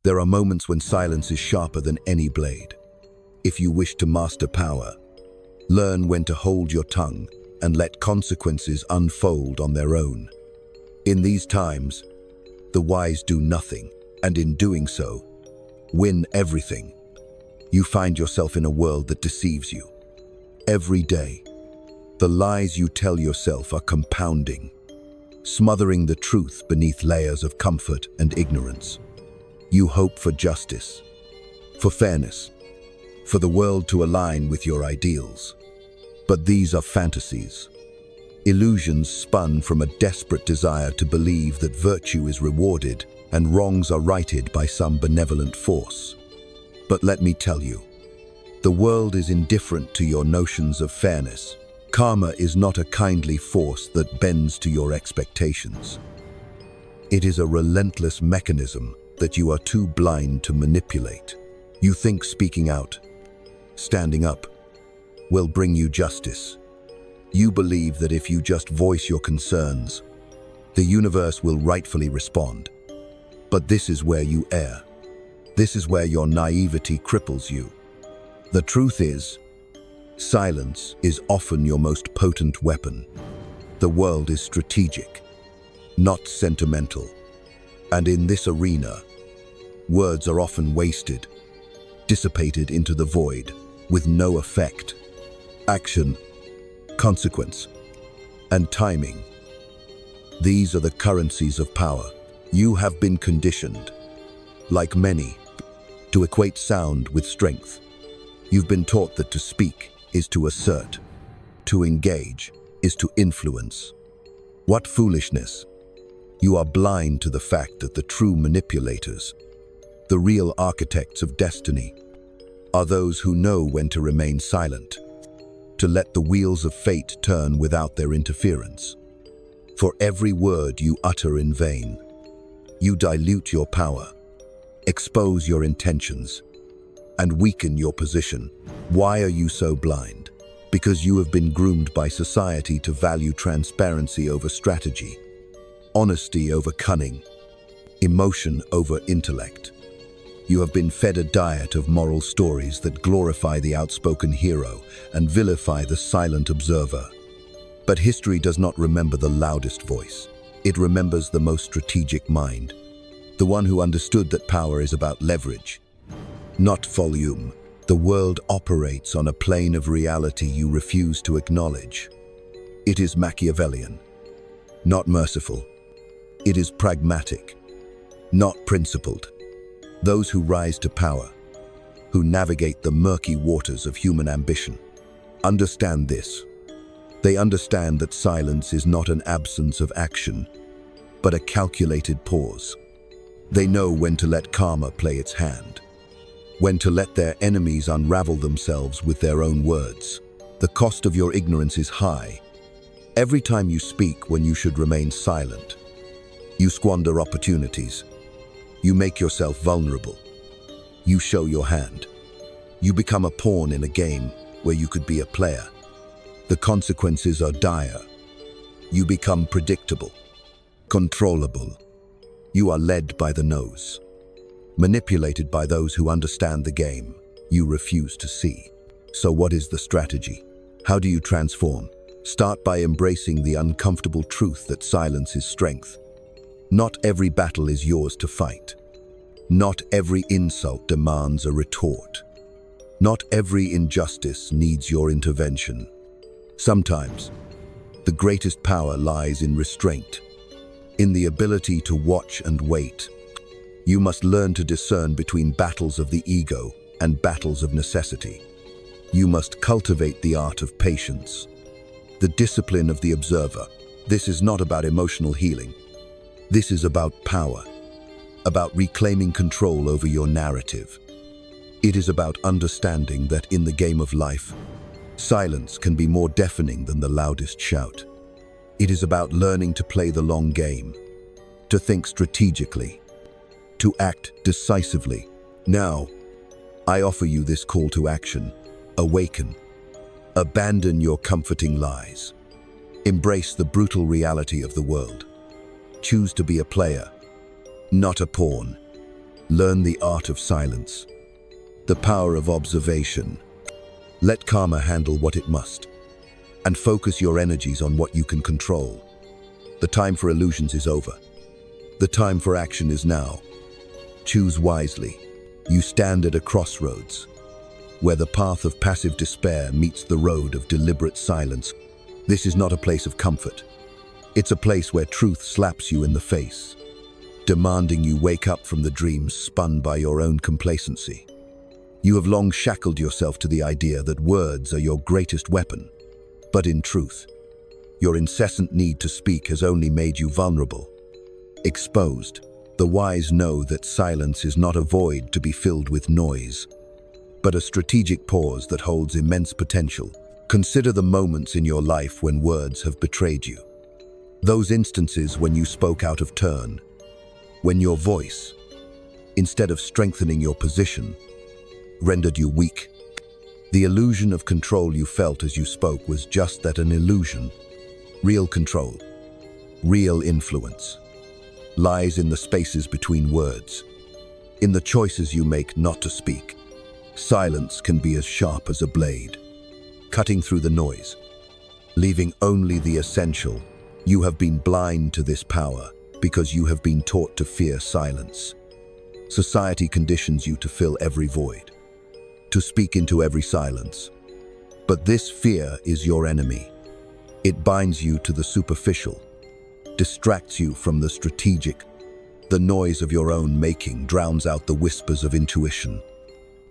There are moments when silence is sharper than any blade. If you wish to master power, learn when to hold your tongue and let consequences unfold on their own. In these times, the wise do nothing, and in doing so, win everything. You find yourself in a world that deceives you. Every day, the lies you tell yourself are compounding, smothering the truth beneath layers of comfort and ignorance. You hope for justice, for fairness, for the world to align with your ideals. But these are fantasies, illusions spun from a desperate desire to believe that virtue is rewarded and wrongs are righted by some benevolent force. But let me tell you, the world is indifferent to your notions of fairness. Karma is not a kindly force that bends to your expectations. It is a relentless mechanism that you are too blind to manipulate. You think speaking out, standing up, will bring you justice. You believe that if you just voice your concerns, the universe will rightfully respond. But this is where you err. This is where your naivety cripples you. The truth is, silence is often your most potent weapon. The world is strategic, not sentimental. And in this arena, words are often wasted, dissipated into the void, with no effect. Action, consequence, and timing. These are the currencies of power. You have been conditioned, like many, to equate sound with strength. You've been taught that to speak is to assert, to engage is to influence. What foolishness! You are blind to the fact that the true manipulators, the real architects of destiny, are those who know when to remain silent, to let the wheels of fate turn without their interference. For every word you utter in vain, you dilute your power, expose your intentions, and weaken your position. Why are you so blind? Because you have been groomed by society to value transparency over strategy, honesty over cunning, emotion over intellect. You have been fed a diet of moral stories that glorify the outspoken hero and vilify the silent observer. But history does not remember the loudest voice. It remembers the most strategic mind, the one who understood that power is about leverage, not volume. The world operates on a plane of reality you refuse to acknowledge. It is Machiavellian, not merciful. It is pragmatic, not principled. Those who rise to power, who navigate the murky waters of human ambition, understand this. They understand that silence is not an absence of action, but a calculated pause. They know when to let karma play its hand, when to let their enemies unravel themselves with their own words. The cost of your ignorance is high. Every time you speak when you should remain silent, you squander opportunities. You make yourself vulnerable. You show your hand. You become a pawn in a game where you could be a player. The consequences are dire. You become predictable, controllable. You are led by the nose, manipulated by those who understand the game you refuse to see. So what is the strategy? How do you transform? Start by embracing the uncomfortable truth that silence is strength. Not every battle is yours to fight. Not every insult demands a retort. Not every injustice needs your intervention. Sometimes, the greatest power lies in restraint, in the ability to watch and wait. You must learn to discern between battles of the ego and battles of necessity. You must cultivate the art of patience, the discipline of the observer. This is not about emotional healing. This is about power, about reclaiming control over your narrative. It is about understanding that in the game of life, silence can be more deafening than the loudest shout. It is about learning to play the long game, to think strategically, to act decisively. Now, I offer you this call to action. Awaken. Abandon your comforting lies. Embrace the brutal reality of the world. Choose to be a player, not a pawn. Learn the art of silence, the power of observation. Let karma handle what it must, and focus your energies on what you can control. The time for illusions is over. The time for action is now. Choose wisely. You stand at a crossroads, where the path of passive despair meets the road of deliberate silence. This is not a place of comfort. It's a place where truth slaps you in the face, demanding you wake up from the dreams spun by your own complacency. You have long shackled yourself to the idea that words are your greatest weapon. But in truth, your incessant need to speak has only made you vulnerable. Exposed, the wise know that silence is not a void to be filled with noise, but a strategic pause that holds immense potential. Consider the moments in your life when words have betrayed you. Those instances when you spoke out of turn, when your voice, instead of strengthening your position, rendered you weak. The illusion of control you felt as you spoke was just that, an illusion. Real control, real influence, lies in the spaces between words, in the choices you make not to speak. Silence can be as sharp as a blade, cutting through the noise, leaving only the essential. You have been blind to this power because you have been taught to fear silence. Society conditions you to fill every void, to speak into every silence. But this fear is your enemy. It binds you to the superficial, distracts you from the strategic. The noise of your own making drowns out the whispers of intuition,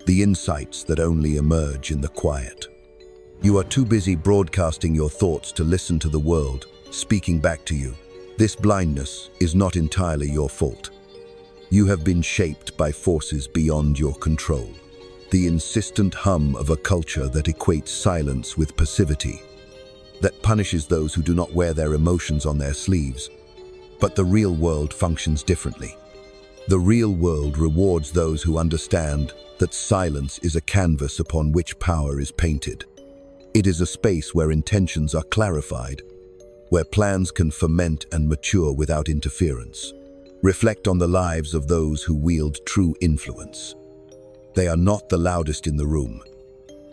the insights that only emerge in the quiet. You are too busy broadcasting your thoughts to listen to the world speaking back to you. This blindness is not entirely your fault. You have been shaped by forces beyond your control. The insistent hum of a culture that equates silence with passivity, that punishes those who do not wear their emotions on their sleeves. But the real world functions differently. The real world rewards those who understand that silence is a canvas upon which power is painted. It is a space where intentions are clarified, where plans can ferment and mature without interference. Reflect on the lives of those who wield true influence. They are not the loudest in the room.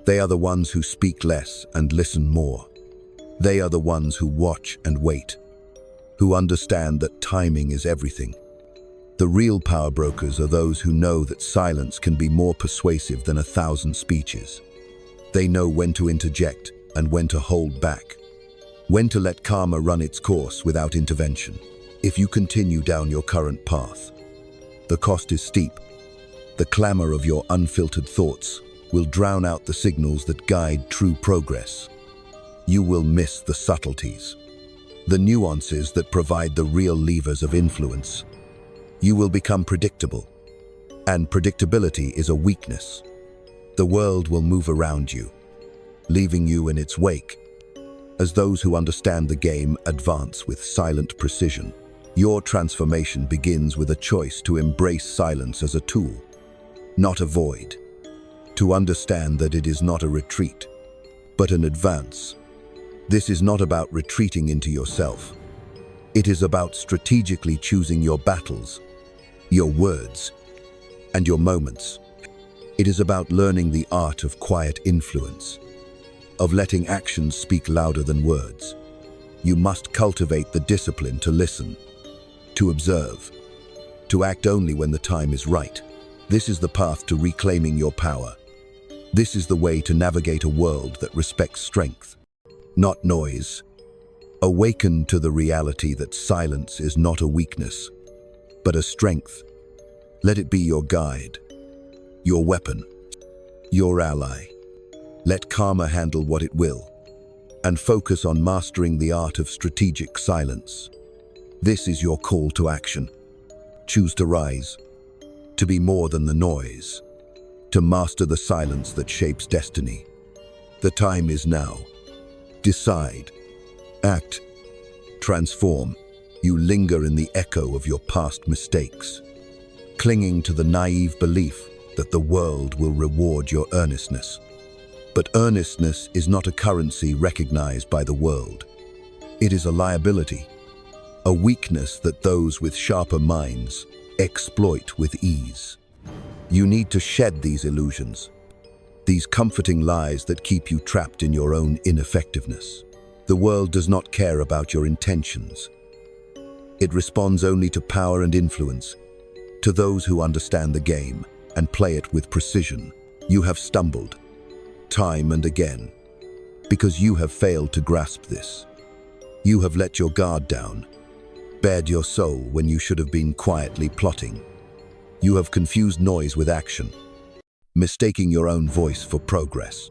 They are the ones who speak less and listen more. They are the ones who watch and wait, who understand that timing is everything. The real power brokers are those who know that silence can be more persuasive than 1,000 speeches. They know when to interject and when to hold back, when to let karma run its course without intervention. If you continue down your current path, the cost is steep. The clamor of your unfiltered thoughts will drown out the signals that guide true progress. You will miss the subtleties, the nuances that provide the real levers of influence. You will become predictable, and predictability is a weakness. The world will move around you, leaving you in its wake. As those who understand the game advance with silent precision, your transformation begins with a choice to embrace silence as a tool, not a void. To understand that it is not a retreat, but an advance. This is not about retreating into yourself. It is about strategically choosing your battles, your words, and your moments. It is about learning the art of quiet influence, of letting actions speak louder than words. You must cultivate the discipline to listen, to observe, to act only when the time is right. This is the path to reclaiming your power. This is the way to navigate a world that respects strength, not noise. Awaken to the reality that silence is not a weakness, but a strength. Let it be your guide, your weapon, your ally. Let karma handle what it will, and focus on mastering the art of strategic silence. This is your call to action. Choose to rise, to be more than the noise, to master the silence that shapes destiny. The time is now. Decide, act, transform. You linger in the echo of your past mistakes, clinging to the naive belief that the world will reward your earnestness. But earnestness is not a currency recognized by the world. It is a liability, a weakness that those with sharper minds exploit with ease. You need to shed these illusions, these comforting lies that keep you trapped in your own ineffectiveness. The world does not care about your intentions. It responds only to power and influence, to those who understand the game and play it with precision. You have stumbled, time and again, because you have failed to grasp this. You have let your guard down, bared your soul when you should have been quietly plotting. You have confused noise with action, mistaking your own voice for progress.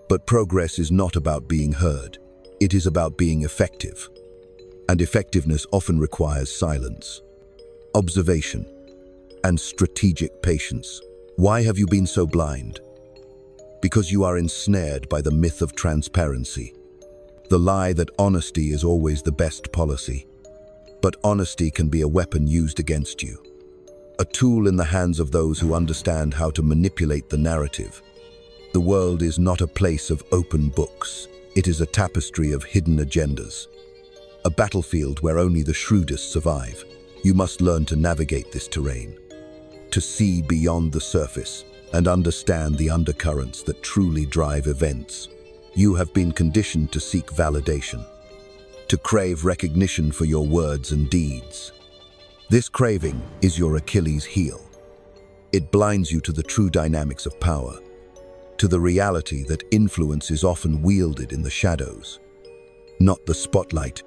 But progress is not about being heard. It is about being effective. And effectiveness often requires silence, observation, and strategic patience. Why have you been so blind? Because you are ensnared by the myth of transparency, the lie that honesty is always the best policy. But honesty can be a weapon used against you, a tool in the hands of those who understand how to manipulate the narrative. The world is not a place of open books. It is a tapestry of hidden agendas, a battlefield where only the shrewdest survive. You must learn to navigate this terrain, to see beyond the surface and understand the undercurrents that truly drive events. You have been conditioned to seek validation, to crave recognition for your words and deeds. This craving is your Achilles heel. It blinds you to the true dynamics of power, to the reality that influence is often wielded in the shadows, not the spotlight.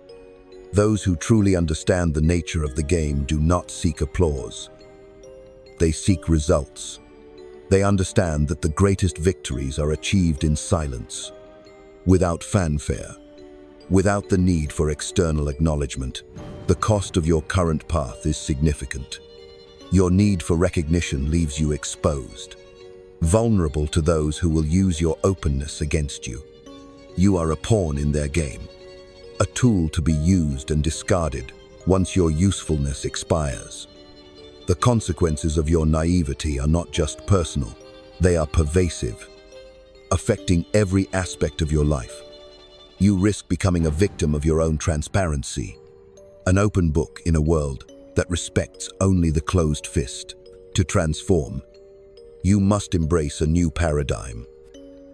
Those who truly understand the nature of the game do not seek applause. They seek results. They understand that the greatest victories are achieved in silence, without fanfare, without the need for external acknowledgement. The cost of your current path is significant. Your need for recognition leaves you exposed, vulnerable to those who will use your openness against you. You are a pawn in their game, a tool to be used and discarded once your usefulness expires. The consequences of your naivety are not just personal, they are pervasive, affecting every aspect of your life. You risk becoming a victim of your own transparency, an open book in a world that respects only the closed fist. To transform, you must embrace a new paradigm.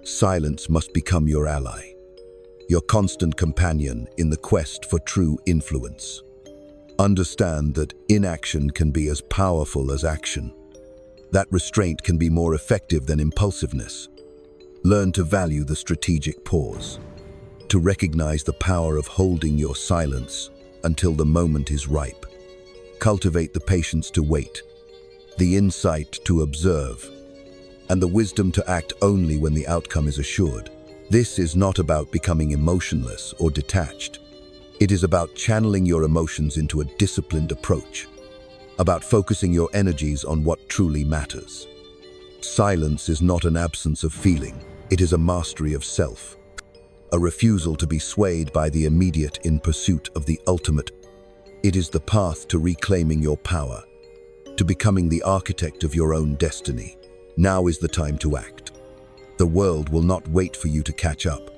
Silence must become your ally, your constant companion in the quest for true influence. Understand that inaction can be as powerful as action, that restraint can be more effective than impulsiveness. Learn to value the strategic pause, to recognize the power of holding your silence until the moment is ripe. Cultivate the patience to wait, the insight to observe, and the wisdom to act only when the outcome is assured. This is not about becoming emotionless or detached. It is about channeling your emotions into a disciplined approach, about focusing your energies on what truly matters. Silence is not an absence of feeling, it is a mastery of self, a refusal to be swayed by the immediate in pursuit of the ultimate. It is the path to reclaiming your power, to becoming the architect of your own destiny. Now is the time to act. The world will not wait for you to catch up.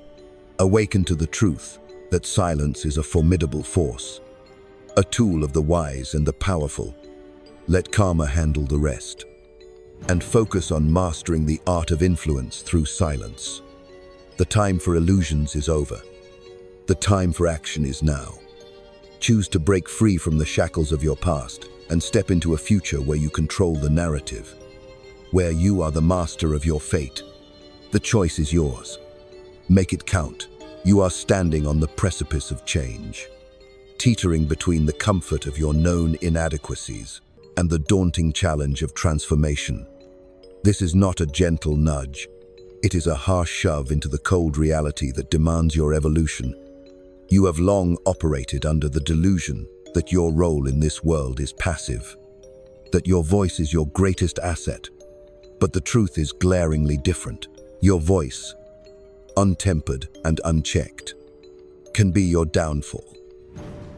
Awaken to the truth that silence is a formidable force, a tool of the wise and the powerful. Let karma handle the rest, and focus on mastering the art of influence through silence. The time for illusions is over. The time for action is now. Choose to break free from the shackles of your past and step into a future where you control the narrative, where you are the master of your fate. The choice is yours. Make it count. You are standing on the precipice of change, teetering between the comfort of your known inadequacies and the daunting challenge of transformation. This is not a gentle nudge. It is a harsh shove into the cold reality that demands your evolution. You have long operated under the delusion that your role in this world is passive, that your voice is your greatest asset. But the truth is glaringly different. Your voice, untempered and unchecked, can be your downfall,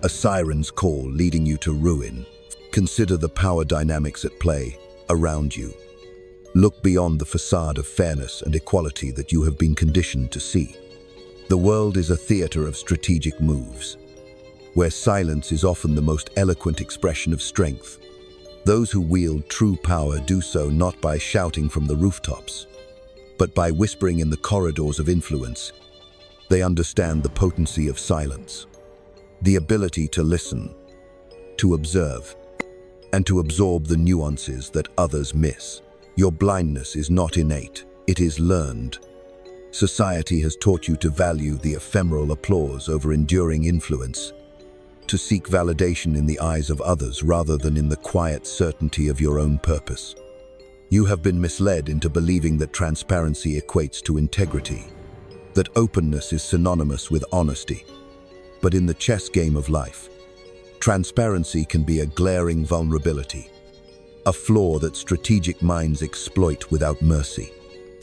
a siren's call leading you to ruin. Consider the power dynamics at play around you. Look beyond the facade of fairness and equality that you have been conditioned to see. The world is a theater of strategic moves, where silence is often the most eloquent expression of strength. Those who wield true power do so not by shouting from the rooftops, but by whispering in the corridors of influence. They understand the potency of silence, the ability to listen, to observe, and to absorb the nuances that others miss. Your blindness is not innate, it is learned. Society has taught you to value the ephemeral applause over enduring influence, to seek validation in the eyes of others rather than in the quiet certainty of your own purpose. You have been misled into believing that transparency equates to integrity, that openness is synonymous with honesty. But in the chess game of life, transparency can be a glaring vulnerability, a flaw that strategic minds exploit without mercy.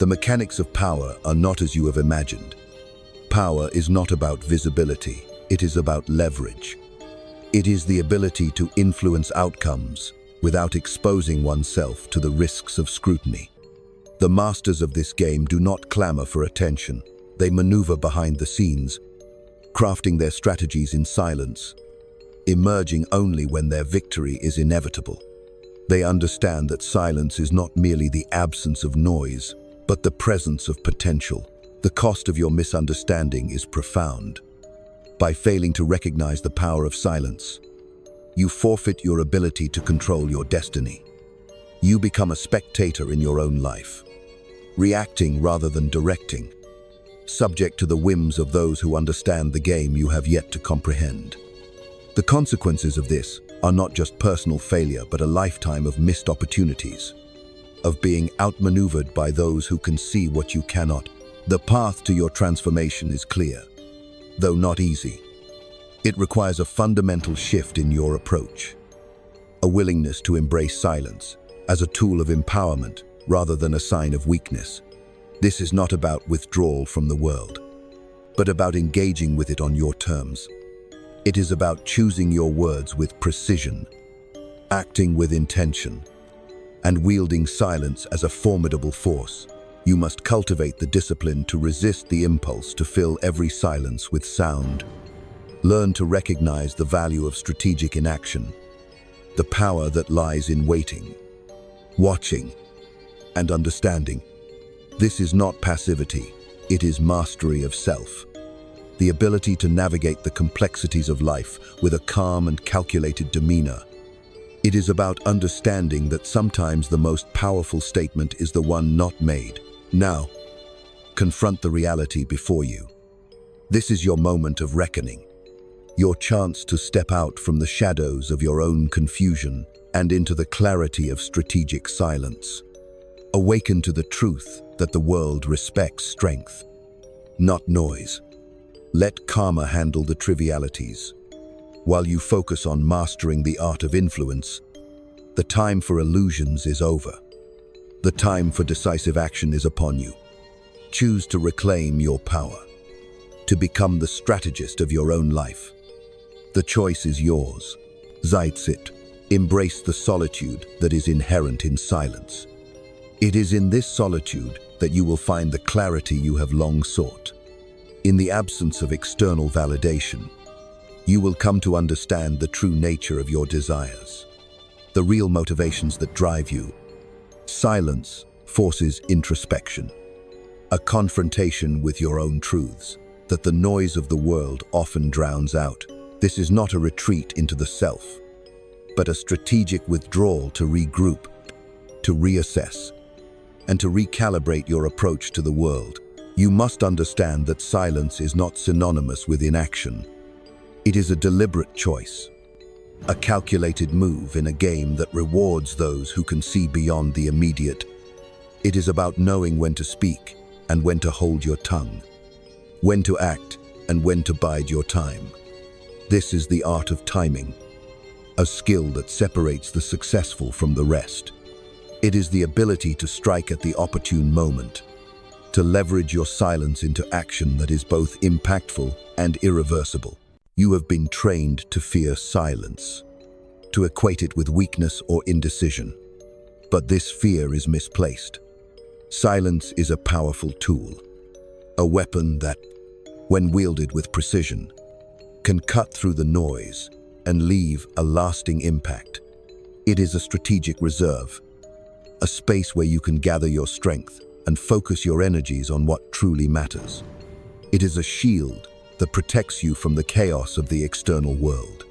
The mechanics of power are not as you have imagined. Power is not about visibility, it is about leverage. It is the ability to influence outcomes without exposing oneself to the risks of scrutiny. The masters of this game do not clamor for attention. They maneuver behind the scenes, crafting their strategies in silence, emerging only when their victory is inevitable. They understand that silence is not merely the absence of noise, but the presence of potential. The cost of your misunderstanding is profound. By failing to recognize the power of silence, you forfeit your ability to control your destiny. You become a spectator in your own life, reacting rather than directing, subject to the whims of those who understand the game you have yet to comprehend. The consequences of this are not just personal failure, but a lifetime of missed opportunities, of being outmaneuvered by those who can see what you cannot. The path to your transformation is clear, though not easy. It requires a fundamental shift in your approach, a willingness to embrace silence as a tool of empowerment rather than a sign of weakness. This is not about withdrawal from the world, but about engaging with it on your terms. It is about choosing your words with precision, acting with intention, and wielding silence as a formidable force. You must cultivate the discipline to resist the impulse to fill every silence with sound. Learn to recognize the value of strategic inaction, the power that lies in waiting, watching, and understanding. This is not passivity, it is mastery of self. The ability to navigate the complexities of life with a calm and calculated demeanor. It is about understanding that sometimes the most powerful statement is the one not made. Now, confront the reality before you. This is your moment of reckoning, your chance to step out from the shadows of your own confusion and into the clarity of strategic silence. Awaken to the truth that the world respects strength, not noise. Let karma handle the trivialities. While you focus on mastering the art of influence, the time for illusions is over. The time for decisive action is upon you. Choose to reclaim your power, to become the strategist of your own life. The choice is yours. Zeitzit, embrace the solitude that is inherent in silence. It is in this solitude that you will find the clarity you have long sought. In the absence of external validation, you will come to understand the true nature of your desires, the real motivations that drive you. Silence forces introspection, a confrontation with your own truths that the noise of the world often drowns out. This is not a retreat into the self, but a strategic withdrawal to regroup, to reassess, and to recalibrate your approach to the world. You must understand that silence is not synonymous with inaction. It is a deliberate choice, a calculated move in a game that rewards those who can see beyond the immediate. It is about knowing when to speak and when to hold your tongue, when to act and when to bide your time. This is the art of timing, a skill that separates the successful from the rest. It is the ability to strike at the opportune moment, to leverage your silence into action that is both impactful and irreversible. You have been trained to fear silence, to equate it with weakness or indecision. But this fear is misplaced. Silence is a powerful tool, a weapon that, when wielded with precision, can cut through the noise and leave a lasting impact. It is a strategic reserve, a space where you can gather your strength and focus your energies on what truly matters. It is a shield that protects you from the chaos of the external world,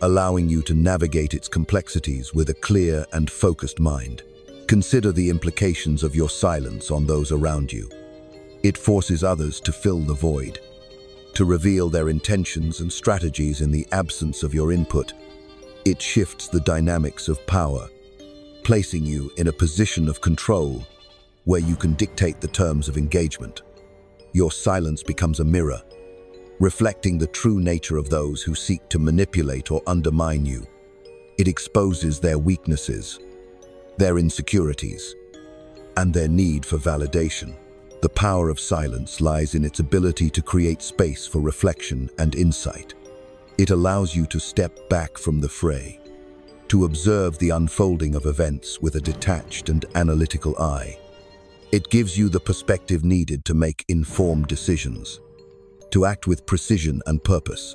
allowing you to navigate its complexities with a clear and focused mind. Consider the implications of your silence on those around you. It forces others to fill the void, to reveal their intentions and strategies in the absence of your input. It shifts the dynamics of power, placing you in a position of control where you can dictate the terms of engagement. Your silence becomes a mirror, reflecting the true nature of those who seek to manipulate or undermine you. It exposes their weaknesses, their insecurities, and their need for validation. The power of silence lies in its ability to create space for reflection and insight. It allows you to step back from the fray, to observe the unfolding of events with a detached and analytical eye. It gives you the perspective needed to make informed decisions, to act with precision and purpose.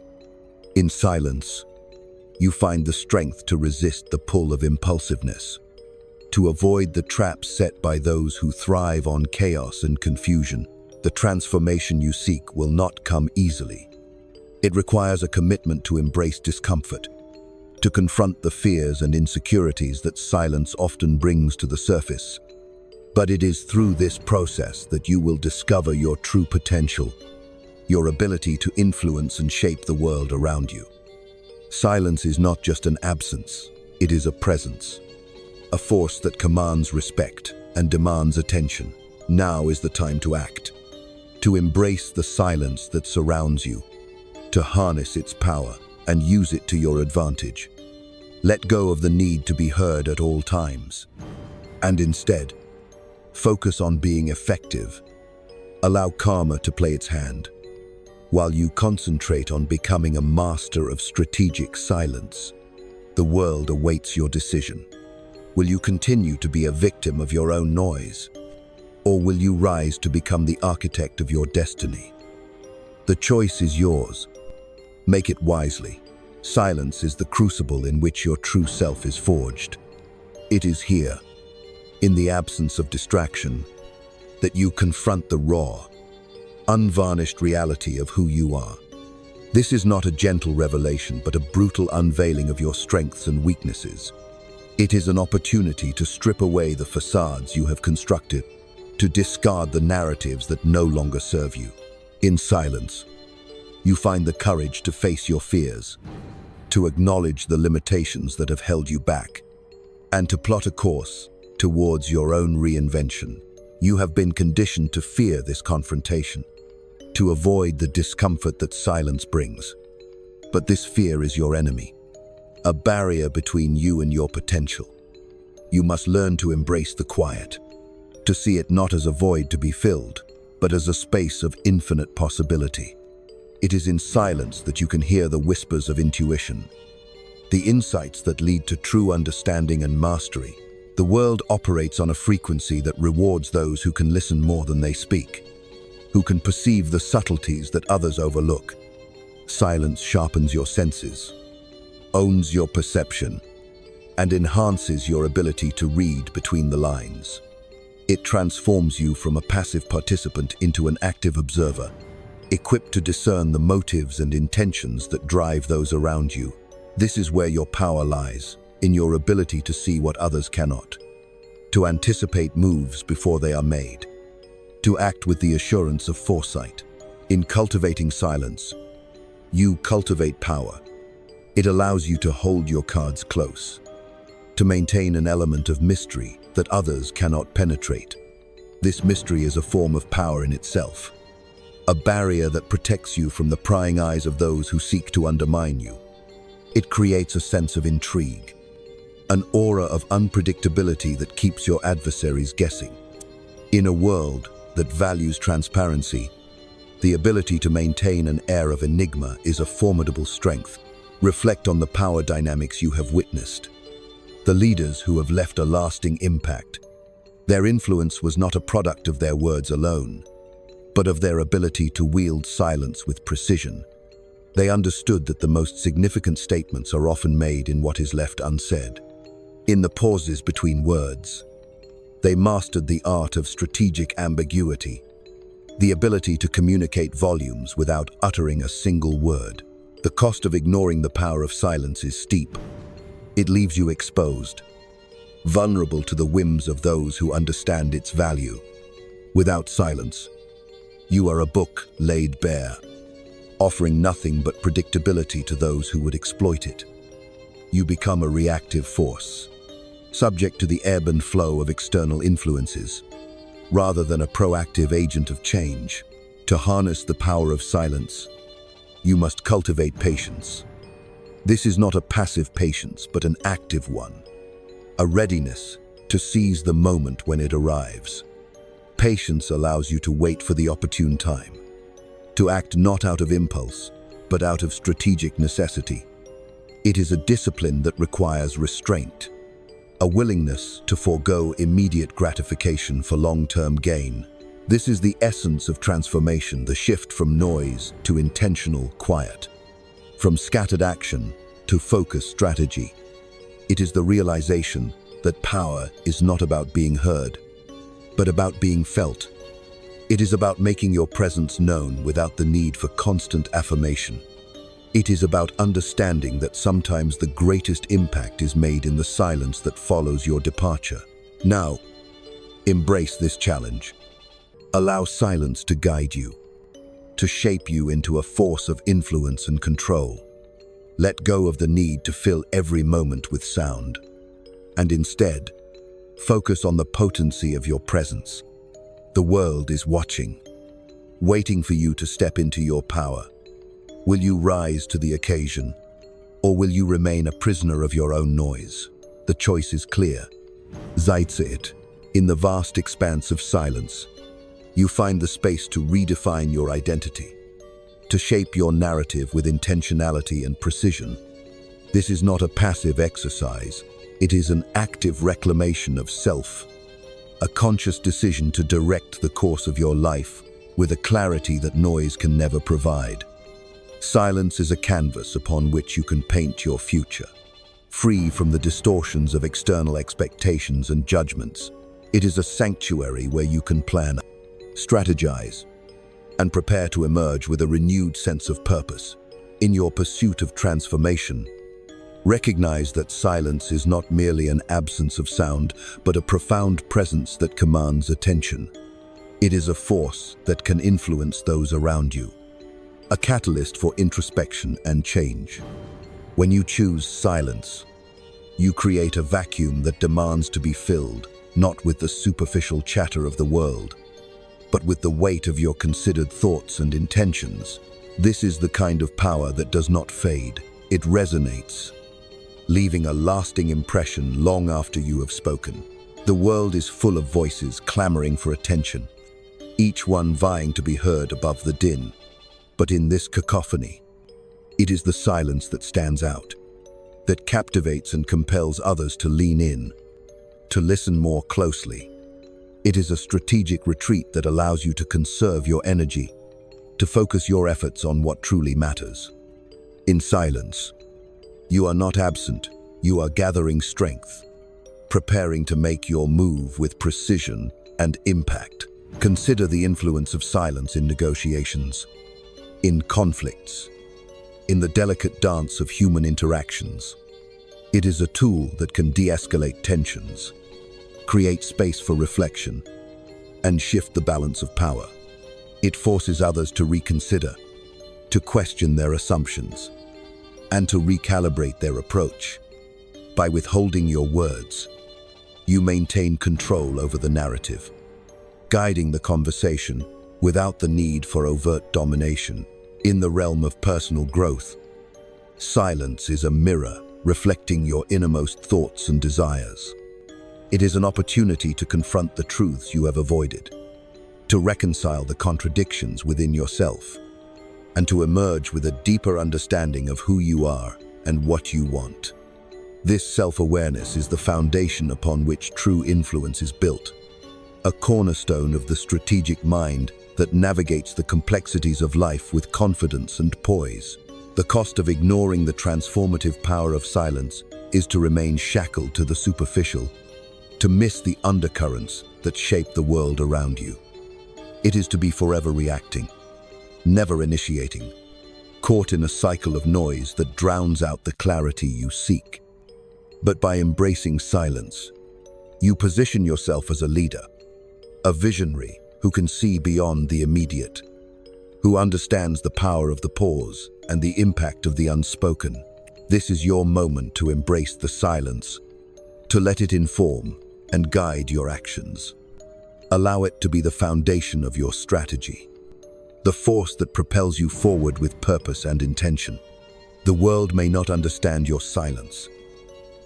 In silence, you find the strength to resist the pull of impulsiveness, to avoid the traps set by those who thrive on chaos and confusion. The transformation you seek will not come easily. It requires a commitment to embrace discomfort, to confront the fears and insecurities that silence often brings to the surface. But it is through this process that you will discover your true potential, your ability to influence and shape the world around you. Silence is not just an absence, it is a presence, a force that commands respect and demands attention. Now is the time to act, to embrace the silence that surrounds you, to harness its power and use it to your advantage. Let go of the need to be heard at all times, and instead, focus on being effective. Allow karma to play its hand, while you concentrate on becoming a master of strategic silence. The world awaits your decision. Will you continue to be a victim of your own noise, or will you rise to become the architect of your destiny? The choice is yours. Make it wisely. Silence is the crucible in which your true self is forged. It is here, in the absence of distraction, that you confront the raw, unvarnished reality of who you are. This is not a gentle revelation, but a brutal unveiling of your strengths and weaknesses. It is an opportunity to strip away the facades you have constructed, to discard the narratives that no longer serve you. In silence, you find the courage to face your fears, to acknowledge the limitations that have held you back, and to plot a course towards your own reinvention. You have been conditioned to fear this confrontation, to avoid the discomfort that silence brings. But this fear is your enemy, a barrier between you and your potential. You must learn to embrace the quiet, to see it not as a void to be filled, but as a space of infinite possibility. It is in silence that you can hear the whispers of intuition, the insights that lead to true understanding and mastery. The world operates on a frequency that rewards those who can listen more than they speak, who can perceive the subtleties that others overlook. Silence sharpens your senses, owns your perception, and enhances your ability to read between the lines. It transforms you from a passive participant into an active observer, equipped to discern the motives and intentions that drive those around you. This is where your power lies, in your ability to see what others cannot, to anticipate moves before they are made, to act with the assurance of foresight. In cultivating silence, you cultivate power. It allows you to hold your cards close, to maintain an element of mystery that others cannot penetrate. This mystery is a form of power in itself, a barrier that protects you from the prying eyes of those who seek to undermine you. It creates a sense of intrigue, an aura of unpredictability that keeps your adversaries guessing. In a world that values transparency, the ability to maintain an air of enigma is a formidable strength. Reflect on the power dynamics you have witnessed, the leaders who have left a lasting impact. Their influence was not a product of their words alone, but of their ability to wield silence with precision. They understood that the most significant statements are often made in what is left unsaid. In the pauses between words, they mastered the art of strategic ambiguity, the ability to communicate volumes without uttering a single word. The cost of ignoring the power of silence is steep. It leaves you exposed, vulnerable to the whims of those who understand its value. Without silence, you are a book laid bare, offering nothing but predictability to those who would exploit it. You become a reactive force, subject to the ebb and flow of external influences, rather than a proactive agent of change. To harness the power of silence, you must cultivate patience. This is not a passive patience, but an active one, a readiness to seize the moment when it arrives. Patience allows you to wait for the opportune time, to act not out of impulse, but out of strategic necessity. It is a discipline that requires restraint, a willingness to forego immediate gratification for long-term gain. This is the essence of transformation, the shift from noise to intentional quiet, from scattered action to focused strategy. It is the realization that power is not about being heard, but about being felt. It is about making your presence known without the need for constant affirmation. It is about understanding that sometimes the greatest impact is made in the silence that follows your departure. Now, embrace this challenge. Allow silence to guide you, to shape you into a force of influence and control. Let go of the need to fill every moment with sound, and instead, focus on the potency of your presence. The world is watching, waiting for you to step into your power. Will you rise to the occasion, or will you remain a prisoner of your own noise? The choice is clear. Zeit. In the vast expanse of silence, you find the space to redefine your identity, to shape your narrative with intentionality and precision. This is not a passive exercise. It is an active reclamation of self, a conscious decision to direct the course of your life with a clarity that noise can never provide. Silence is a canvas upon which you can paint your future, free from the distortions of external expectations and judgments. It is a sanctuary where you can plan, strategize, and prepare to emerge with a renewed sense of purpose. In your pursuit of transformation, recognize that silence is not merely an absence of sound, but a profound presence that commands attention. It is a force that can influence those around you, a catalyst for introspection and change. When you choose silence, you create a vacuum that demands to be filled, not with the superficial chatter of the world, but with the weight of your considered thoughts and intentions. This is the kind of power that does not fade. It resonates, leaving a lasting impression long after you have spoken. The world is full of voices clamoring for attention, each one vying to be heard above the din. But in this cacophony, it is the silence that stands out, that captivates and compels others to lean in, to listen more closely. It is a strategic retreat that allows you to conserve your energy, to focus your efforts on what truly matters. In silence, you are not absent, you are gathering strength, preparing to make your move with precision and impact. Consider the influence of silence in negotiations, in conflicts, in the delicate dance of human interactions. It is a tool that can de-escalate tensions, create space for reflection, and shift the balance of power. It forces others to reconsider, to question their assumptions, and to recalibrate their approach. By withholding your words, you maintain control over the narrative, guiding the conversation without the need for overt domination. In the realm of personal growth, silence is a mirror reflecting your innermost thoughts and desires. It is an opportunity to confront the truths you have avoided, to reconcile the contradictions within yourself, and to emerge with a deeper understanding of who you are and what you want. This self-awareness is the foundation upon which true influence is built, a cornerstone of the strategic mind that navigates the complexities of life with confidence and poise. The cost of ignoring the transformative power of silence is to remain shackled to the superficial, to miss the undercurrents that shape the world around you. It is to be forever reacting, never initiating, caught in a cycle of noise that drowns out the clarity you seek. But by embracing silence, you position yourself as a leader, a visionary who can see beyond the immediate, who understands the power of the pause and the impact of the unspoken. This is your moment to embrace the silence, to let it inform and guide your actions. Allow it to be the foundation of your strategy, the force that propels you forward with purpose and intention. The world may not understand your silence,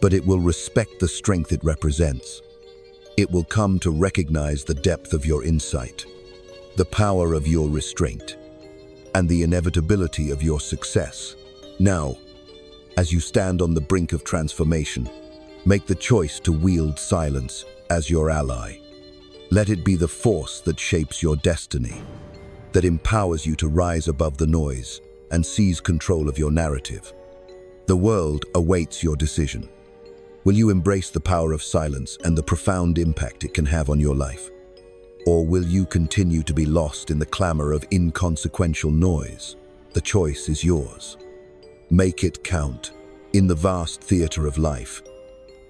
but it will respect the strength it represents. It will come to recognize the depth of your insight, the power of your restraint, and the inevitability of your success. Now, as you stand on the brink of transformation, make the choice to wield silence as your ally. Let it be the force that shapes your destiny, that empowers you to rise above the noise and seize control of your narrative. The world awaits your decision. Will you embrace the power of silence and the profound impact it can have on your life? Or will you continue to be lost in the clamor of inconsequential noise? The choice is yours. Make it count. In the vast theater of life,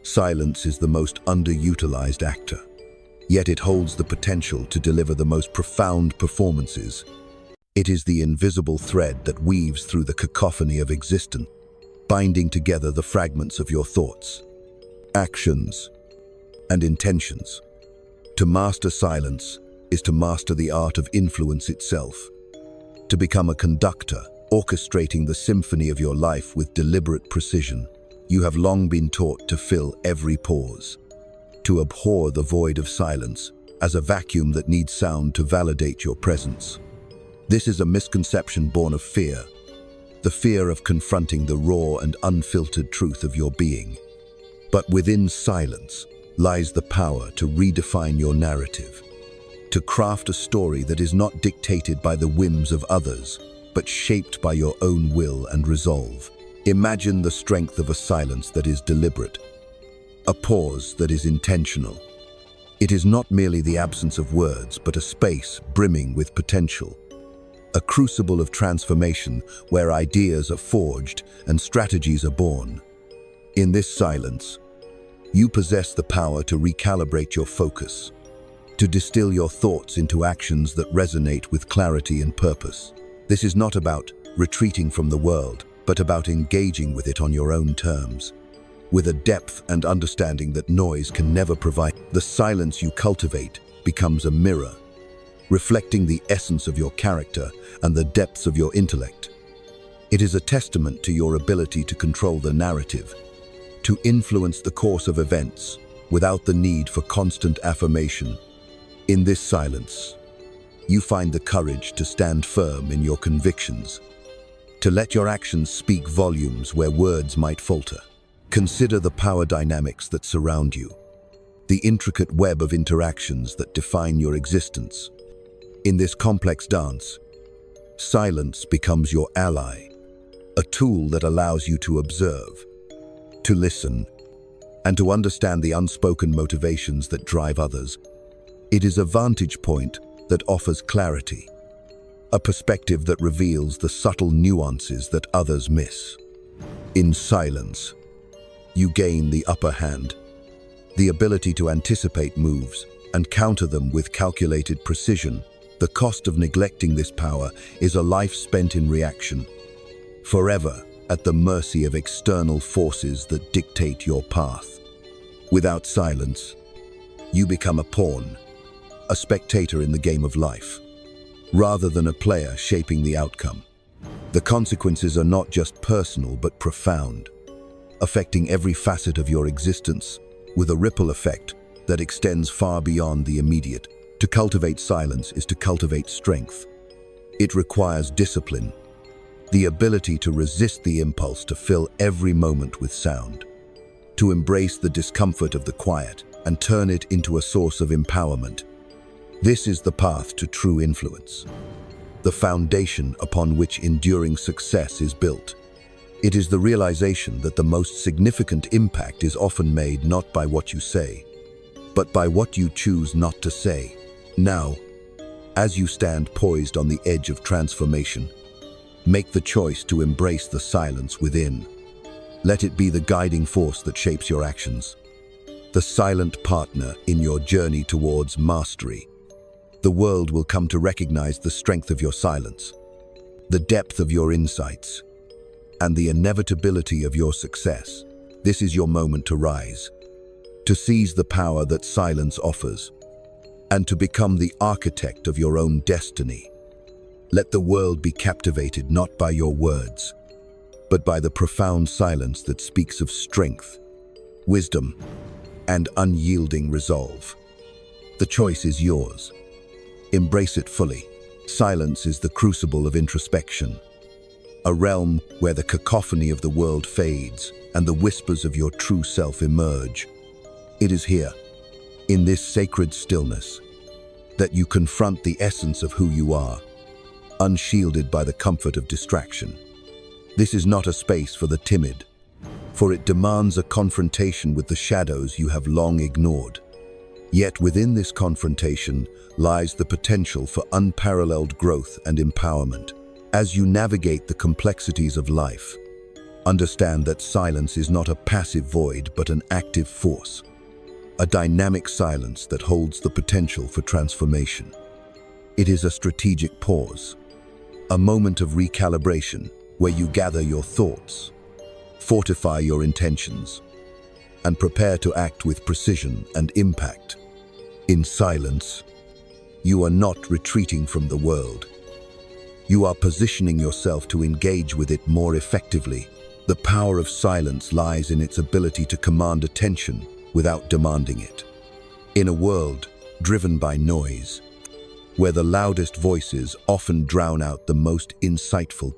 silence is the most underutilized actor. Yet it holds the potential to deliver the most profound performances. It is the invisible thread that weaves through the cacophony of existence, binding together the fragments of your thoughts, actions, and intentions. To master silence is to master the art of influence itself, to become a conductor, orchestrating the symphony of your life with deliberate precision. You have long been taught to fill every pause, to abhor the void of silence as a vacuum that needs sound to validate your presence. This is a misconception born of fear, the fear of confronting the raw and unfiltered truth of your being. But within silence lies the power to redefine your narrative, to craft a story that is not dictated by the whims of others, but shaped by your own will and resolve. Imagine the strength of a silence that is deliberate, a pause that is intentional. It is not merely the absence of words, but a space brimming with potential, a crucible of transformation where ideas are forged and strategies are born. In this silence, you possess the power to recalibrate your focus, to distill your thoughts into actions that resonate with clarity and purpose. This is not about retreating from the world, but about engaging with it on your own terms, with a depth and understanding that noise can never provide. The silence you cultivate becomes a mirror, reflecting the essence of your character and the depths of your intellect. It is a testament to your ability to control the narrative, to influence the course of events without the need for constant affirmation. In this silence, you find the courage to stand firm in your convictions, to let your actions speak volumes where words might falter. Consider the power dynamics that surround you, the intricate web of interactions that define your existence. In this complex dance, silence becomes your ally, a tool that allows you to observe, to listen, and to understand the unspoken motivations that drive others. It is a vantage point that offers clarity, a perspective that reveals the subtle nuances that others miss. In silence, you gain the upper hand, the ability to anticipate moves and counter them with calculated precision. The cost of neglecting this power is a life spent in reaction, forever at the mercy of external forces that dictate your path. Without silence, you become a pawn, a spectator in the game of life, rather than a player shaping the outcome. The consequences are not just personal but profound, affecting every facet of your existence with a ripple effect that extends far beyond the immediate. To cultivate silence is to cultivate strength. It requires discipline, the ability to resist the impulse to fill every moment with sound, to embrace the discomfort of the quiet and turn it into a source of empowerment. This is the path to true influence, the foundation upon which enduring success is built. It is the realization that the most significant impact is often made not by what you say, but by what you choose not to say. Now, as you stand poised on the edge of transformation, make the choice to embrace the silence within. Let it be the guiding force that shapes your actions, the silent partner in your journey towards mastery. The world will come to recognize the strength of your silence, the depth of your insights, and the inevitability of your success. This is your moment to rise, to seize the power that silence offers, and to become the architect of your own destiny. Let the world be captivated not by your words, but by the profound silence that speaks of strength, wisdom, and unyielding resolve. The choice is yours. Embrace it fully. Silence is the crucible of introspection, a realm where the cacophony of the world fades and the whispers of your true self emerge. It is here, in this sacred stillness, that you confront the essence of who you are, unshielded by the comfort of distraction. This is not a space for the timid, for it demands a confrontation with the shadows you have long ignored. Yet within this confrontation lies the potential for unparalleled growth and empowerment. As you navigate the complexities of life, understand that silence is not a passive void but an active force, a dynamic silence that holds the potential for transformation. It is a strategic pause, a moment of recalibration where you gather your thoughts, fortify your intentions, and prepare to act with precision and impact. In silence, you are not retreating from the world. You are positioning yourself to engage with it more effectively. The power of silence lies in its ability to command attention without demanding it. In a world driven by noise, where the loudest voices often drown out the most insightful,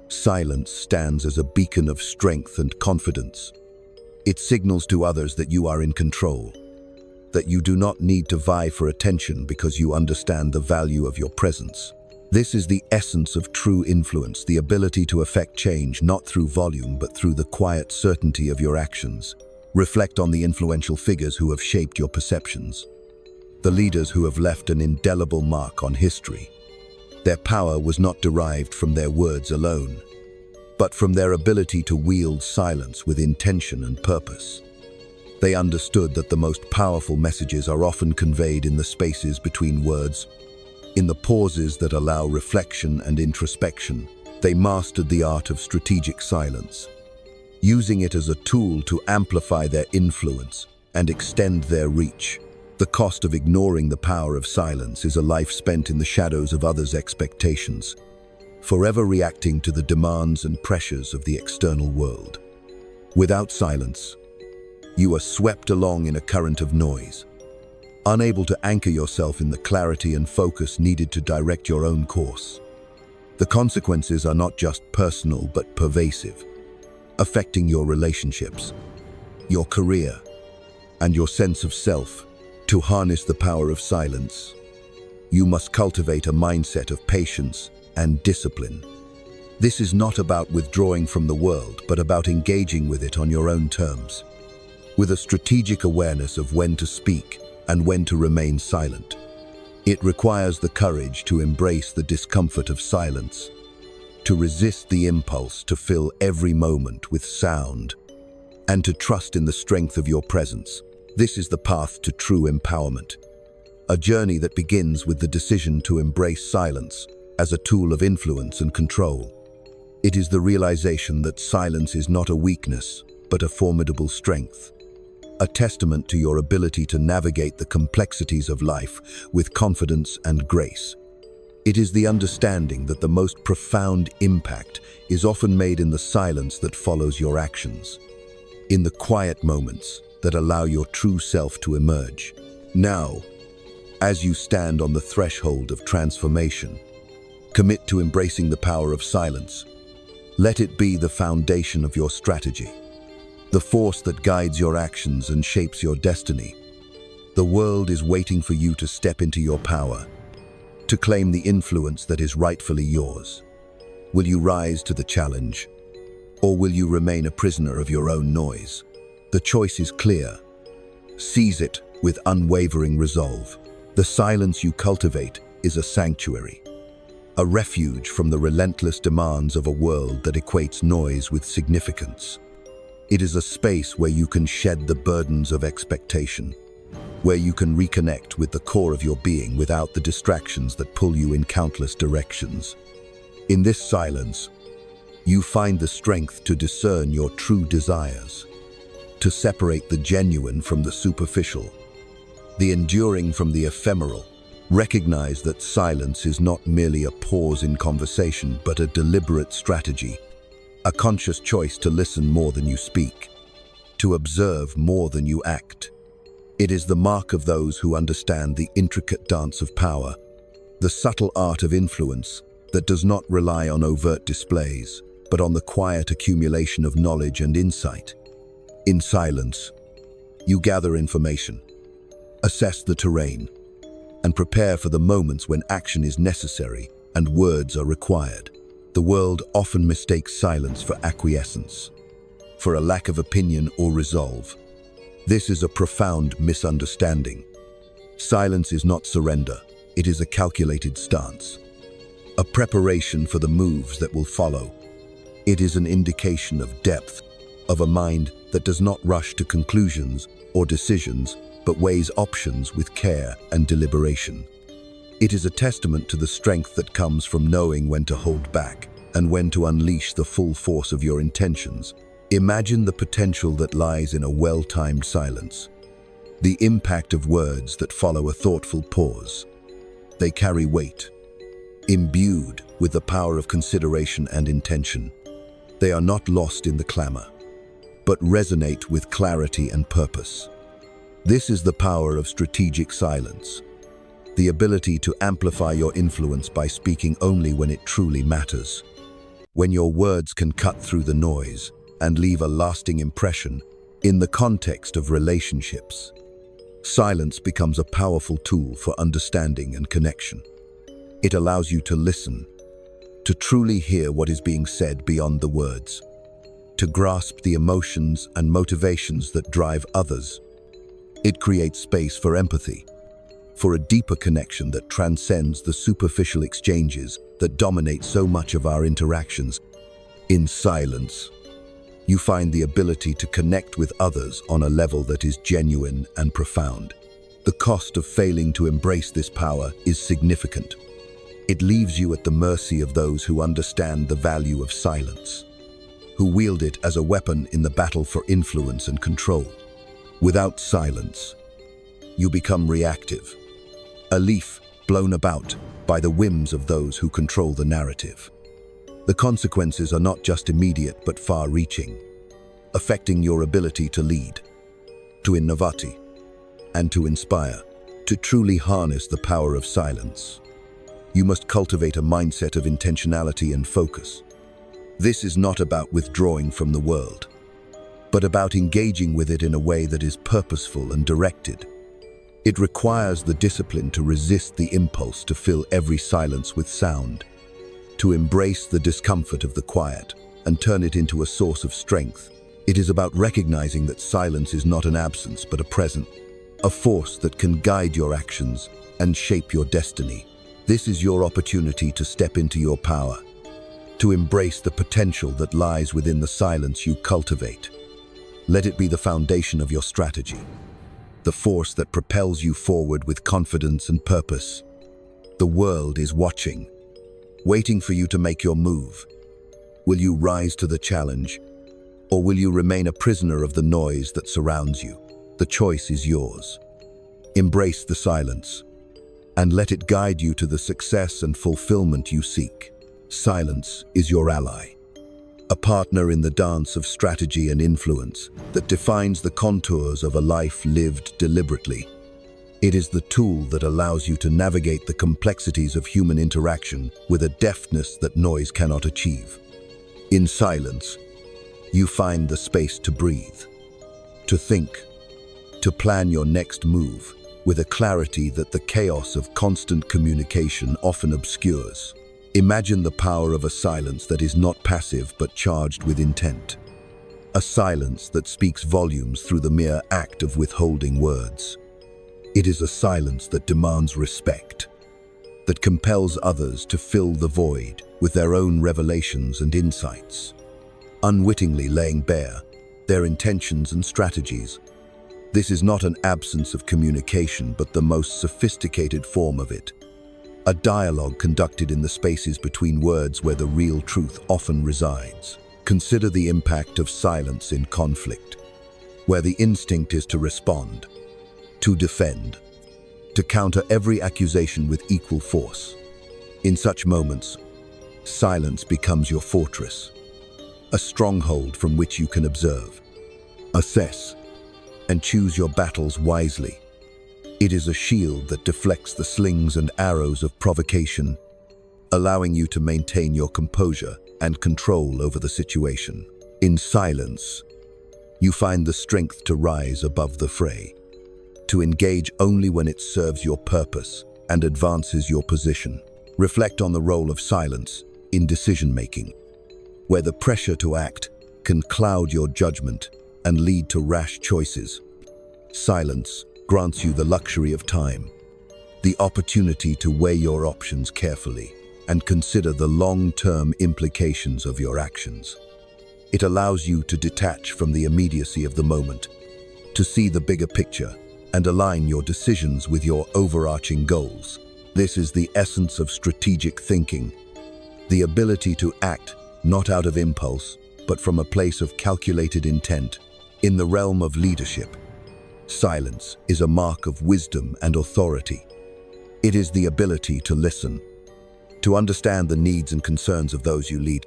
silence stands as a beacon of strength and confidence. It signals to others that you are in control, that you do not need to vie for attention because you understand the value of your presence. This is the essence of true influence, the ability to affect change not through volume but through the quiet certainty of your actions. Reflect on the influential figures who have shaped your perceptions, the leaders who have left an indelible mark on history. Their power was not derived from their words alone, but from their ability to wield silence with intention and purpose. They understood that the most powerful messages are often conveyed in the spaces between words, in the pauses that allow reflection and introspection. They mastered the art of strategic silence, using it as a tool to amplify their influence and extend their reach. The cost of ignoring the power of silence is a life spent in the shadows of others' expectations, forever reacting to the demands and pressures of the external world. Without silence, you are swept along in a current of noise, unable to anchor yourself in the clarity and focus needed to direct your own course. The consequences are not just personal but pervasive, affecting your relationships, your career, and your sense of self. To harness the power of silence, you must cultivate a mindset of patience and discipline. This is not about withdrawing from the world, but about engaging with it on your own terms, with a strategic awareness of when to speak and when to remain silent. It requires the courage to embrace the discomfort of silence, to resist the impulse to fill every moment with sound, and to trust in the strength of your presence. This is the path to true empowerment, a journey that begins with the decision to embrace silence as a tool of influence and control. It is the realization that silence is not a weakness, but a formidable strength, a testament to your ability to navigate the complexities of life with confidence and grace. It is the understanding that the most profound impact is often made in the silence that follows your actions, in the quiet moments that allow your true self to emerge. Now, as you stand on the threshold of transformation, commit to embracing the power of silence. Let it be the foundation of your strategy, the force that guides your actions and shapes your destiny. The world is waiting for you to step into your power, to claim the influence that is rightfully yours. Will you rise to the challenge, Or will you remain a prisoner of your own noise? The choice is clear. Seize it with unwavering resolve. The silence you cultivate is a sanctuary, a refuge from the relentless demands of a world that equates noise with significance. It is a space where you can shed the burdens of expectation, where you can reconnect with the core of your being without the distractions that pull you in countless directions. In this silence, you find the strength to discern your true desires, to separate the genuine from the superficial, the enduring from the ephemeral. Recognize that silence is not merely a pause in conversation, but a deliberate strategy, a conscious choice to listen more than you speak, to observe more than you act. It is the mark of those who understand the intricate dance of power, the subtle art of influence that does not rely on overt displays, but on the quiet accumulation of knowledge and insight. In silence, you gather information, assess the terrain, and prepare for the moments when action is necessary and words are required. The world often mistakes silence for acquiescence, for a lack of opinion or resolve. This is a profound misunderstanding. Silence is not surrender, it is a calculated stance, a preparation for the moves that will follow. It is an indication of depth, of a mind that does not rush to conclusions or decisions, but weighs options with care and deliberation. It is a testament to the strength that comes from knowing when to hold back and when to unleash the full force of your intentions. Imagine the potential that lies in a well-timed silence, the impact of words that follow a thoughtful pause. They carry weight, imbued with the power of consideration and intention. They are not lost in the clamor, but resonate with clarity and purpose. This is the power of strategic silence, the ability to amplify your influence by speaking only when it truly matters. When your words can cut through the noise and leave a lasting impression in the context of relationships, silence becomes a powerful tool for understanding and connection. It allows you to listen, to truly hear what is being said beyond the words, to grasp the emotions and motivations that drive others. It creates space for empathy, for a deeper connection that transcends the superficial exchanges that dominate so much of our interactions. In silence, you find the ability to connect with others on a level that is genuine and profound. The cost of failing to embrace this power is significant. It leaves you at the mercy of those who understand the value of silence, who wield it as a weapon in the battle for influence and control. Without silence, you become reactive, a leaf blown about by the whims of those who control the narrative. The consequences are not just immediate but far-reaching, affecting your ability to lead, to innovate, and to inspire. To truly harness the power of silence, you must cultivate a mindset of intentionality and focus. This is not about withdrawing from the world, but about engaging with it in a way that is purposeful and directed. It requires the discipline to resist the impulse to fill every silence with sound, to embrace the discomfort of the quiet and turn it into a source of strength. It is about recognizing that silence is not an absence but a presence, a force that can guide your actions and shape your destiny. This is your opportunity to step into your power, to embrace the potential that lies within the silence you cultivate. Let it be the foundation of your strategy, the force that propels you forward with confidence and purpose. The world is watching, waiting for you to make your move. Will you rise to the challenge, or will you remain a prisoner of the noise that surrounds you? The choice is yours. Embrace the silence, and let it guide you to the success and fulfillment you seek. Silence is your ally, a partner in the dance of strategy and influence that defines the contours of a life lived deliberately. It is the tool that allows you to navigate the complexities of human interaction with a deftness that noise cannot achieve. In silence, you find the space to breathe, to think, to plan your next move with a clarity that the chaos of constant communication often obscures. Imagine the power of a silence that is not passive but charged with intent. A silence that speaks volumes through the mere act of withholding words. It is a silence that demands respect, that compels others to fill the void with their own revelations and insights, unwittingly laying bare their intentions and strategies. This is not an absence of communication, but the most sophisticated form of it. A dialogue conducted in the spaces between words where the real truth often resides. Consider the impact of silence in conflict, where the instinct is to respond, to defend, to counter every accusation with equal force. In such moments, silence becomes your fortress, a stronghold from which you can observe, assess, and choose your battles wisely. It is a shield that deflects the slings and arrows of provocation, allowing you to maintain your composure and control over the situation. In silence, you find the strength to rise above the fray, to engage only when it serves your purpose and advances your position. Reflect on the role of silence in decision-making, where the pressure to act can cloud your judgment and lead to rash choices. Silence grants you the luxury of time, the opportunity to weigh your options carefully and consider the long-term implications of your actions. It allows you to detach from the immediacy of the moment, to see the bigger picture and align your decisions with your overarching goals. This is the essence of strategic thinking, the ability to act not out of impulse, but from a place of calculated intent. In the realm of leadership, silence is a mark of wisdom and authority. It is the ability to listen, to understand the needs and concerns of those you lead,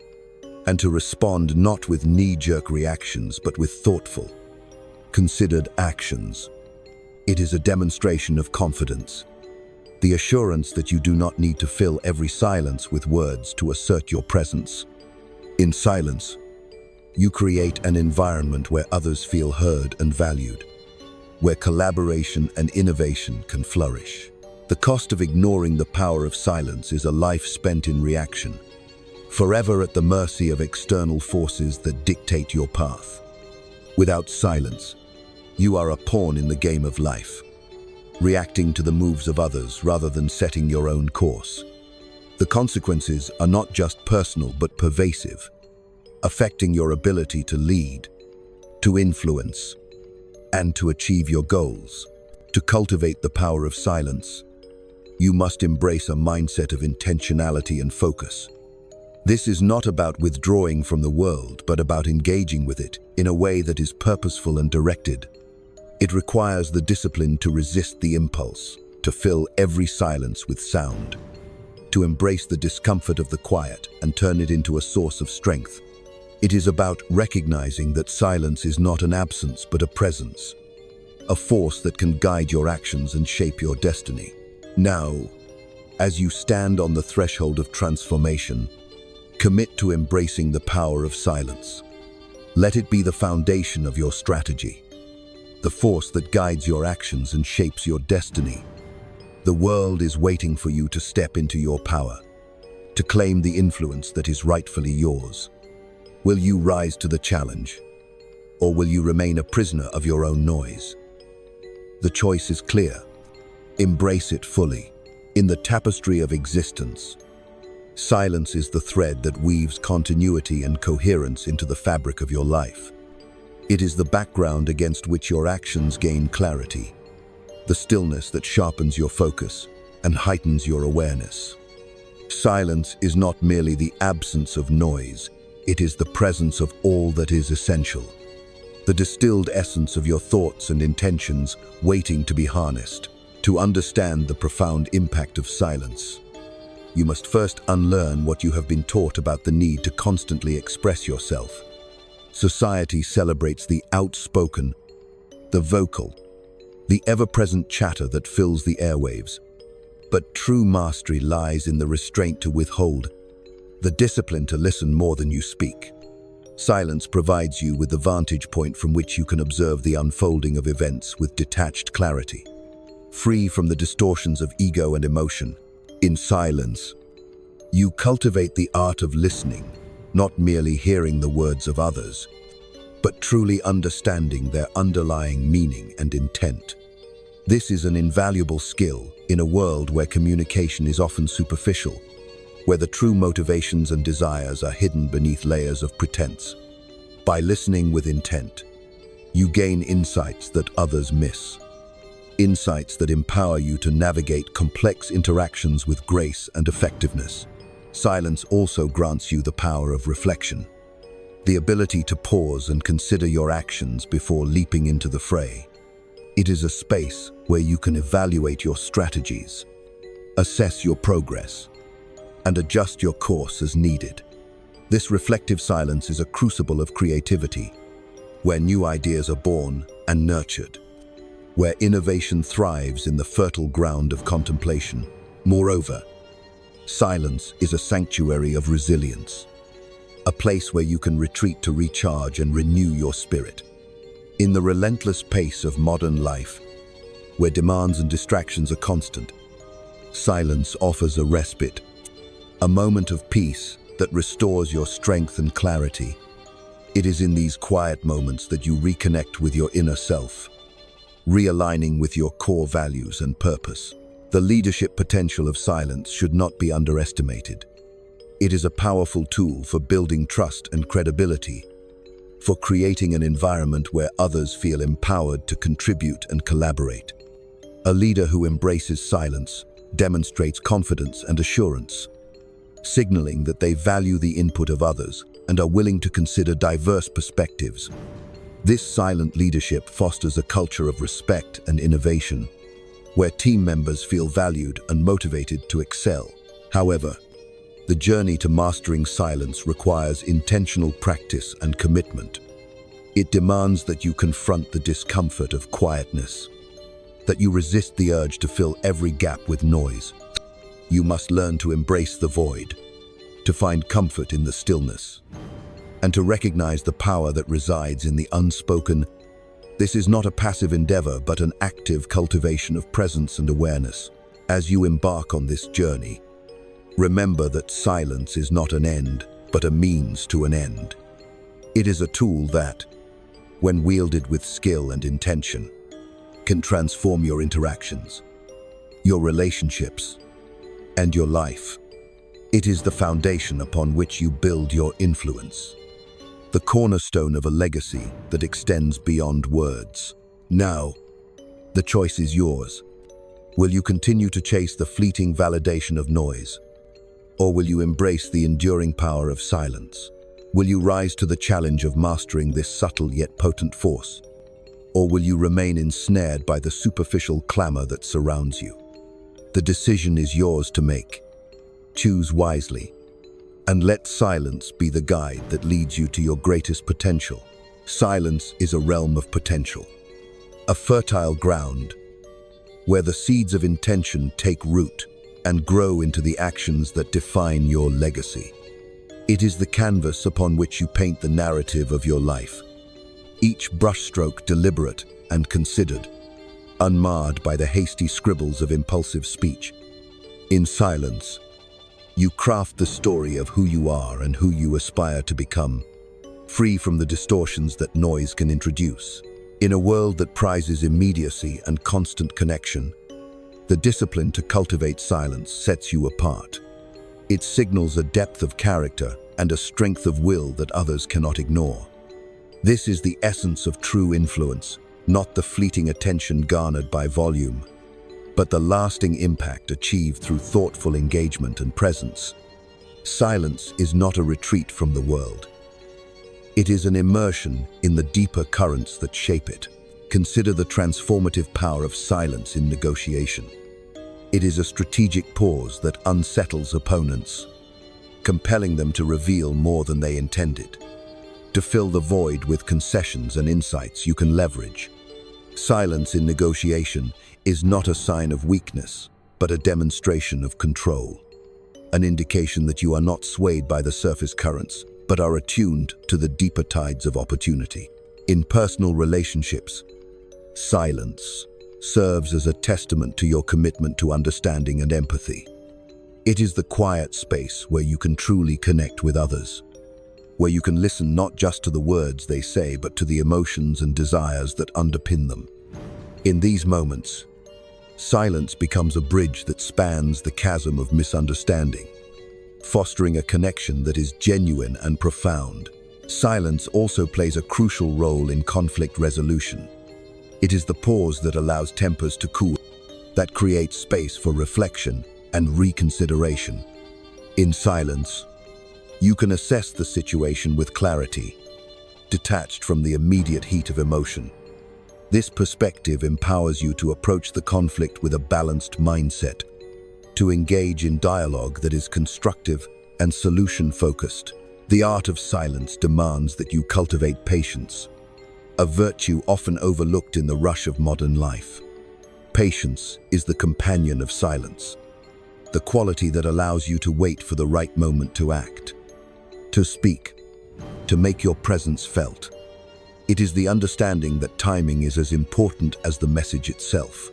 and to respond not with knee-jerk reactions, but with thoughtful, considered actions. It is a demonstration of confidence, the assurance that you do not need to fill every silence with words to assert your presence. In silence, you create an environment where others feel heard and valued, where collaboration and innovation can flourish. The cost of ignoring the power of silence is a life spent in reaction, forever at the mercy of external forces that dictate your path. Without silence, you are a pawn in the game of life, reacting to the moves of others rather than setting your own course. The consequences are not just personal but pervasive, affecting your ability to lead, to influence, and to achieve your goals. To cultivate the power of silence, you must embrace a mindset of intentionality and focus. This is not about withdrawing from the world, but about engaging with it in a way that is purposeful and directed. It requires the discipline to resist the impulse, to fill every silence with sound, to embrace the discomfort of the quiet and turn it into a source of strength. It is about recognizing that silence is not an absence but a presence, a force that can guide your actions and shape your destiny. Now, as you stand on the threshold of transformation, commit to embracing the power of silence. Let it be the foundation of your strategy, the force that guides your actions and shapes your destiny. The world is waiting for you to step into your power, to claim the influence that is rightfully yours. Will you rise to the challenge, or will you remain a prisoner of your own noise? The choice is clear. Embrace it fully. In the tapestry of existence, silence is the thread that weaves continuity and coherence into the fabric of your life. It is the background against which your actions gain clarity, the stillness that sharpens your focus and heightens your awareness. Silence is not merely the absence of noise, it is the presence of all that is essential, the distilled essence of your thoughts and intentions waiting to be harnessed. To understand the profound impact of silence, you must first unlearn what you have been taught about the need to constantly express yourself. Society celebrates the outspoken, the vocal, the ever-present chatter that fills the airwaves. But true mastery lies in the restraint to withhold, the discipline to listen more than you speak. Silence provides you with the vantage point from which you can observe the unfolding of events with detached clarity, free from the distortions of ego and emotion. In silence, You cultivate the art of listening, not merely hearing the words of others, but truly understanding their underlying meaning and intent. This is an invaluable skill in a world where communication is often superficial, where the true motivations and desires are hidden beneath layers of pretense. By listening with intent, you gain insights that others miss. Insights that empower you to navigate complex interactions with grace and effectiveness. Silence also grants you the power of reflection, the ability to pause and consider your actions before leaping into the fray. It is a space where you can evaluate your strategies, assess your progress, and adjust your course as needed. This reflective silence is a crucible of creativity, where new ideas are born and nurtured, where innovation thrives in the fertile ground of contemplation. Moreover, silence is a sanctuary of resilience, a place where you can retreat to recharge and renew your spirit. In the relentless pace of modern life, where demands and distractions are constant, silence offers a respite, a moment of peace that restores your strength and clarity. It is in these quiet moments that you reconnect with your inner self, realigning with your core values and purpose. The leadership potential of silence should not be underestimated. It is a powerful tool for building trust and credibility, for creating an environment where others feel empowered to contribute and collaborate. A leader who embraces silence demonstrates confidence and assurance, signaling that they value the input of others and are willing to consider diverse perspectives. This silent leadership fosters a culture of respect and innovation, where team members feel valued and motivated to excel. However, the journey to mastering silence requires intentional practice and commitment. It demands that you confront the discomfort of quietness, that you resist the urge to fill every gap with noise. You must learn to embrace the void, to find comfort in the stillness, and to recognize the power that resides in the unspoken. This is not a passive endeavor, but an active cultivation of presence and awareness. As you embark on this journey, remember that silence is not an end, but a means to an end. It is a tool that, when wielded with skill and intention, can transform your interactions, your relationships, and your life. It is the foundation upon which you build your influence, the cornerstone of a legacy that extends beyond words. Now, the choice is yours. Will you continue to chase the fleeting validation of noise? Or will you embrace the enduring power of silence? Will you rise to the challenge of mastering this subtle yet potent force? Or will you remain ensnared by the superficial clamor that surrounds you? The decision is yours to make. Choose wisely, and let silence be the guide that leads you to your greatest potential. Silence is a realm of potential, a fertile ground where the seeds of intention take root and grow into the actions that define your legacy. It is the canvas upon which you paint the narrative of your life, each brushstroke deliberate and considered, unmarred by the hasty scribbles of impulsive speech. In silence, you craft the story of who you are and who you aspire to become, free from the distortions that noise can introduce. In a world that prizes immediacy and constant connection, the discipline to cultivate silence sets you apart. It signals a depth of character and a strength of will that others cannot ignore. This is the essence of true influence, not the fleeting attention garnered by volume, but the lasting impact achieved through thoughtful engagement and presence. Silence is not a retreat from the world. It is an immersion in the deeper currents that shape it. Consider the transformative power of silence in negotiation. It is a strategic pause that unsettles opponents, compelling them to reveal more than they intended, to fill the void with concessions and insights you can leverage. Silence in negotiation is not a sign of weakness, but a demonstration of control, an indication that you are not swayed by the surface currents, but are attuned to the deeper tides of opportunity. In personal relationships, silence serves as a testament to your commitment to understanding and empathy. It is the quiet space where you can truly connect with others, where you can listen not just to the words they say, but to the emotions and desires that underpin them. In these moments, silence becomes a bridge that spans the chasm of misunderstanding, fostering a connection that is genuine and profound. Silence also plays a crucial role in conflict resolution. It is the pause that allows tempers to cool, that creates space for reflection and reconsideration. In silence, you can assess the situation with clarity, detached from the immediate heat of emotion. This perspective empowers you to approach the conflict with a balanced mindset, to engage in dialogue that is constructive and solution-focused. The art of silence demands that you cultivate patience, a virtue often overlooked in the rush of modern life. Patience is the companion of silence, the quality that allows you to wait for the right moment to act, to speak, to make your presence felt. It is the understanding that timing is as important as the message itself,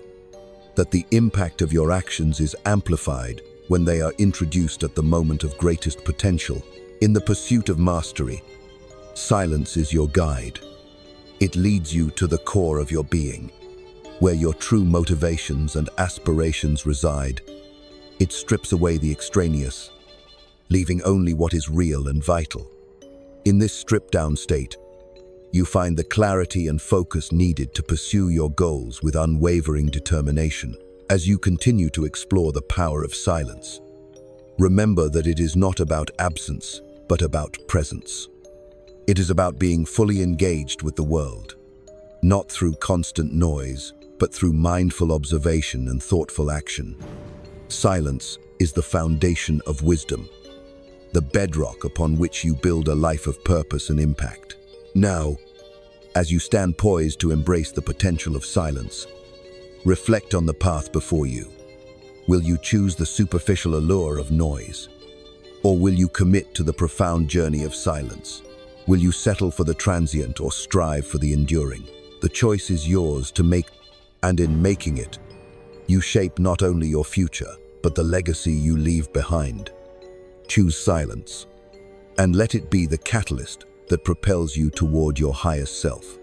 that the impact of your actions is amplified when they are introduced at the moment of greatest potential. In the pursuit of mastery, silence is your guide. It leads you to the core of your being, where your true motivations and aspirations reside. It strips away the extraneous, leaving only what is real and vital. In this stripped-down state, you find the clarity and focus needed to pursue your goals with unwavering determination. As you continue to explore the power of silence, remember that it is not about absence, but about presence. It is about being fully engaged with the world, not through constant noise, but through mindful observation and thoughtful action. Silence is the foundation of wisdom, the bedrock upon which you build a life of purpose and impact. Now, as you stand poised to embrace the potential of silence, reflect on the path before you. Will you choose the superficial allure of noise? Or will you commit to the profound journey of silence? Will you settle for the transient or strive for the enduring? The choice is yours to make, and in making it, you shape not only your future, but the legacy you leave behind. Choose silence, and let it be the catalyst that propels you toward your highest self.